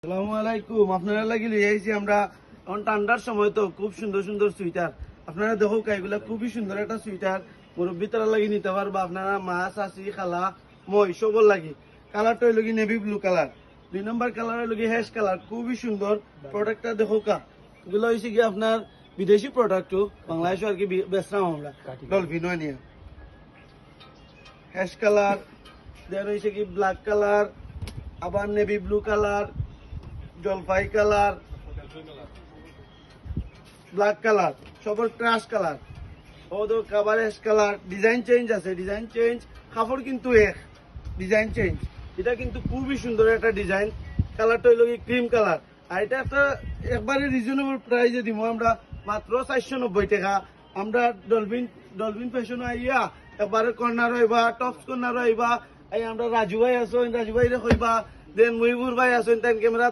আসসালামু আলাইকুম। আপনারা লাগি লিয়ে আইছি আমরা এখন ঠান্ডার সময় তো খুব সুন্দর সুন্দর সুইটার। আপনারা দেখো এগুলা খুবই সুন্দর একটা সুইটার। মুরব্বী তারা লাগি নিতে পারবা। আপনারা মা চাচি খালা মই সবর লাগি। কালারটা হইল কি নেভি ব্লু কালার। 2 নম্বর কালার হইল কি হ্যাশ কালার। খুবই সুন্দর প্রোডাক্টটা দেখো কা। এগুলো হয়েছে কি আপনার বিদেশি প্রোডাক্ট, বাংলাদেশে আর কি বেচলাম আমরা ডলফিনো নিয়ে। হ্যাশ কালার দেন হয়েছে কি ব্ল্যাক কালার, আবার নেভি ব্লু কালার, জলপাই কালার, ব্ল্যাক কালার, সবার ক্রাশ কালার, ওদের cover ash colour. Design change আছে, ডিজাইন চেঞ্জ, কাপড় কিন্তু এক, ডিজাইন চেঞ্জ। এটা কিন্তু খুবই সুন্দর একটা ডিজাইন। কালারটা হইল কি ক্রিম কালার। আর এটা একটা একবারে রিজনেবল প্রাইসে দিব আমরা, মাত্র 490 টাকা। আমরা ডলফিন ফ্যাশন আইয়া একবারে কর্নার হইবা, টপস কর্নার হইবা। এই আমরা রাজু ভাই আছো, রাজু ভাই রে কইবা, দেন মহিবুর ভাই আছেন, তাই ক্যামেরা